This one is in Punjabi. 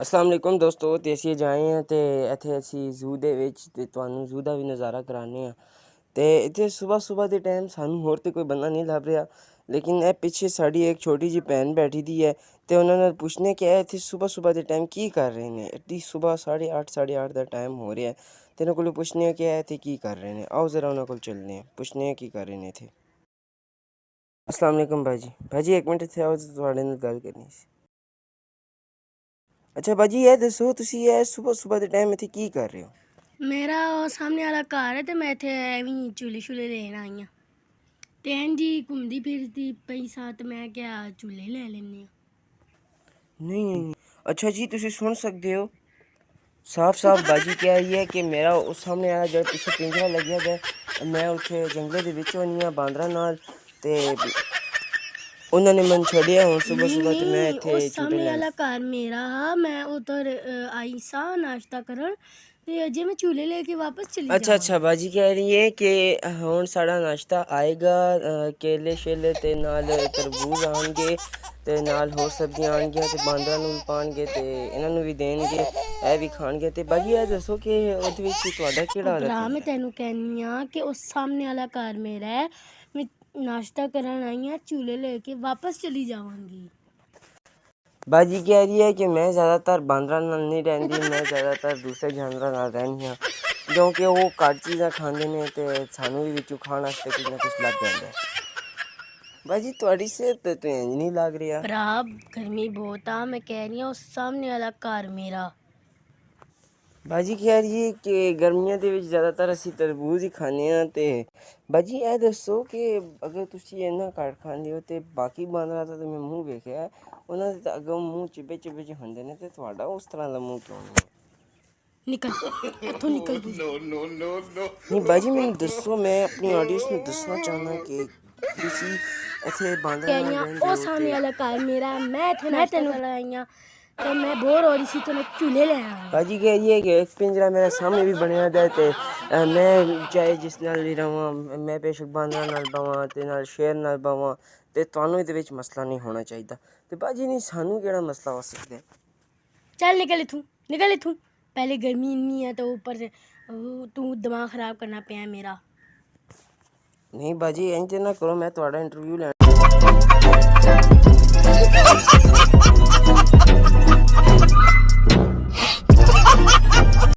अस्सलाम वालेकुम दोस्तों, ते ਅਸੀਂ ਜਾਏ ਹਾਂ ਤੇ ਇੱਥੇ ਅਸੀਂ ਜ਼ੂ ਦੇ ਵਿੱਚ ਤੇ ਤੁਹਾਨੂੰ ਜ਼ੂ ਦਾ ਵੀ ਨਜ਼ਾਰਾ ਕਰਾਉਂਦੇ ਹਾਂ। ਤੇ ਇੱਥੇ ਸਵੇਰ ਦੇ ਟਾਈਮ ਸਾਨੂੰ ਹੋਰ ਤੇ ਕੋਈ ਬੰਦਾ ਨਹੀਂ ਲੱਭ ਰਿਹਾ, ਲੇਕਿਨ ਇਹ ਪਿੱਛੇ ਸਾਡੀ ਇੱਕ ਛੋਟੀ ਜਿਹੀ ਭੈਣ ਬੈਠੀ ਦੀ ਹੈ ਤੇ ਉਹਨਾਂ ਨਾਲ ਪੁੱਛਣੇ ਕਿ ਇਹ ਇੱਥੇ ਸਵੇਰ ਦੇ ਟਾਈਮ ਕੀ ਕਰ ਰਹੇ ਨੇ। ਇੱਡੀ ਸਵੇਰ 8:30 ਦਾ ਟਾਈਮ ਹੋ ਰਿਹਾ ਤੇ ਇਹਨਾਂ ਕੋਲੋਂ ਪੁੱਛਣੇ ਆ ਕਿ ਇਹ ਇੱਥੇ ਕੀ ਕਰ ਰਹੇ ਨੇ। ਆਓ ਜ਼ਰਾ ਉਹਨਾਂ ਕੋਲ ਚੱਲਦੇ ਹਾਂ, ਪੁੱਛਣੇ ਆ ਕੀ ਕਰ ਰਹੇ ਨੇ ਇੱਥੇ। अस्सलाम वालेकुम भाजी एक मिनट ਇੱਥੇ ਆਓ, ਤੁਹਾਡੇ ਨਾਲ ਗੱਲ ਕਰਨੀ ਸੀ। ਅੱਛਾ ਭਾਜੀ, ਇਹ ਦੱਸੋ ਤੁਸੀਂ ਇਹ ਸਵੇਰ ਦੇ ਟਾਈਮ ਇੱਥੇ ਕੀ ਕਰ ਰਹੇ ਹੋ? मेरा सामने वाला घर है तो मैं इत्थे एवं झूले शूले लेन आई हाँ। ते जी घूमती फिरती पई सा ते मैं क्या झूले ले लैने। नहीं, अच्छा जी, ਤੁਸੀਂ ਸੁਣ ਸਕਦੇ ਹੋ ਸਾਫ਼ ਬਾਜੀ ਕਹਿ ਰਹੀ ਹੈ ਕਿ ਮੇਰਾ ਉਸ ਸਾਹਮਣੇ ਵਾਲਾ ਜਿਹੜਾ ਪਿੱਛੇ ਪਿੰਜਰਾ ਲੱਗਿਆ ਹੈ, ਮੈਂ ਉੱਥੇ ਜੰਗਲ ਦੇ ਵਿੱਚ ਹੋਣੀ ਹਾਂ ਬਾਂਦਰਾਂ ਨਾਲ ਤੇ ਉਹਨਾਂ ਨੇ ਮੈਨੂੰ ਛੱਡਿਆ ਹੁਣ ਸਵੇਰ ਤੇ ਮੈਂ ਇੱਥੇ सामने वाला घर मेरा हा, मैं उधर आई सा नाश्ता करन ते अजे मैं झूले लेके वापस चली अच्छा बाजी कह रही है कि ਹੁਣ ਸਾਡਾ ਨਾਸ਼ਤਾ ਆਏਗਾ, ਕੇਲੇ ਸ਼ੇਲੇ ਤੇ ਨਾਲ ਤਰਬੂਜ ਆਣਗੇ ਤੇ ਨਾਲ ਹੋਰ ਸਬਜ਼ੀਆਂ ਆਣਗੀਆਂ ਤੇ ਬਾਂਦਰਾਂ ਨੂੰ ਵੀ ਪਾਣਗੇ ਤੇ ਇਹਨਾਂ ਨੂੰ ਵੀ ਦੇਣਗੇ, ਇਹ ਵੀ ਖਾਣਗੇ। ਤੇ ਬਾਜੀ ਇਹ ਦੱਸੋ ਕਿ ਉਹਦੇ ਵਿੱਚ ਤੁਹਾਡਾ ਕਿਹੜਾ भरा मैं तेनू कहनी हाँ कि उस सामने वाला घर मेरा है, मैं नाश्ता करन आई हाँ, झूले लेके वापस चली जाऊंगी। ਬਾਜੀ ਕਹਿ ਰਹੀ ਹੈ ਕਿ ਮੈਂ ਜ਼ਿਆਦਾਤਰ ਬਾਂਦਰਾਂ ਨਾਲ ਨਹੀਂ ਰਹਿੰਦੀ, ਮੈਂ ਜ਼ਿਆਦਾਤਰ ਦੂਸਰੇ ਜਾਨਵਰਾਂ ਨਾਲ ਰਹਿੰਦੀ ਹਾਂ ਕਿਉਂਕਿ ਉਹ ਘੱਟ ਚੀਜ਼ਾਂ ਖਾਂਦੇ ਨੇ ਤੇ ਸਾਨੂੰ ਵੀ ਵਿੱਚੋਂ ਖਾਣ ਵਾਸਤੇ ਕੁਝ ਨਾ ਕੁਝ ਲੱਗ ਜਾਂਦਾ ਹੈ। ਬਾਜੀ ਤੁਹਾਡੀ ਸਿਹਤ ਤੇ ਇੰਜ ਨਹੀਂ ਲੱਗ ਰਿਹਾ। भरा गर्मी बहुत आ, मैं कह रही हूँ उस सामने वाला घर मेरा। ਬਾਜੀ ਕਹਿ ਰਹੀ ਹੈ ਕਿ ਗਰਮੀਆਂ ਦੇ ਵਿੱਚ ਜ਼ਿਆਦਾਤਰ ਅਸੀਂ ਤਰਬੂਜ ਹੀ ਖਾਂਦੇ ਹਾਂ। ਤੇ ਬਾਜੀ ਇਹ ਦੱਸੋ ਕਿ ਅਗਰ ਤੁਸੀਂ ਇੰਨਾ ਘੱਟ ਖਾਂਦੇ ਹੋ ਤੇ ਬਾਕੀ ਬਾਂਦਰਾਂ ਦਾ ਤਾਂ ਮੈਂ ਮੂੰਹ ਵੇਖਿਆ, ਉਹਨਾਂ ਦੇ ਤਾਂ ਅੱਗੋਂ ਮੂੰਹ ਚਿੱਬੇ ਜਿਹੇ ਹੁੰਦੇ ਨੇ ਤੇ ਤੁਹਾਡਾ ਉਸ ਤਰ੍ਹਾਂ ਦਾ ਮੂੰਹ ਕਿਉਂ ਨਹੀਂ? निकल इत्थों निकल तू। नहीं बाजी मैंने दसो, मैं अपनी ऑडियंस में दसना चाहना कि ਤੁਸੀਂ ਇੱਥੇ ਬਾਂਦਰਾਂ ਨਾਲ ਰਹਿੰਦੇ ओ ਹੋ सामने वाला घर मेरा, मैं तेनू आई हाँ तो मैं बोर हो रही सी तो मैं झूले ले आया। ਬਾਜੀ ਕਹਿ ਰਹੀ ਹੈ ਕਿ ਇੱਕ ਪਿੰਜਰਾ ਮੇਰੇ ਸਾਹਮਣੇ ਵੀ ਬਣਿਆ ਦਾ ਤੇ ਮੈਂ ਚਾਹੇ ਜਿਸ ਨਾਲ ਵੀ ਰਹਾਂ, ਮੈਂ ਬੇਸ਼ੱਕ ਬਾਂਦਰਾਂ ਨਾਲ ਬਵਾਂ ਤੇ ਨਾਲ ਸ਼ੇਰ ਨਾਲ ਬਵਾਂ ਤੇ ਤੁਹਾਨੂੰ ਇਹਦੇ ਵਿੱਚ ਮਸਲਾ ਨਹੀਂ ਹੋਣਾ ਚਾਹੀਦਾ। ਤੇ ਬਾਜੀ ਨਹੀਂ, ਸਾਨੂੰ ਕਿਹੜਾ ਮਸਲਾ ਹੋ ਸਕਦਾ ਹੈ? चल निकल इथू। पहले गर्मी इन्नी है तो ऊपर से तू दिमाग खराब करना पिया मेरा। ਨਹੀਂ ਬਾਜੀ ਇੰਜ ਨਾ ਕਰੋ, ਮੈਂ ਤੁਹਾਡਾ ਇੰਟਰਵਿਊ ਲੈਣਾ।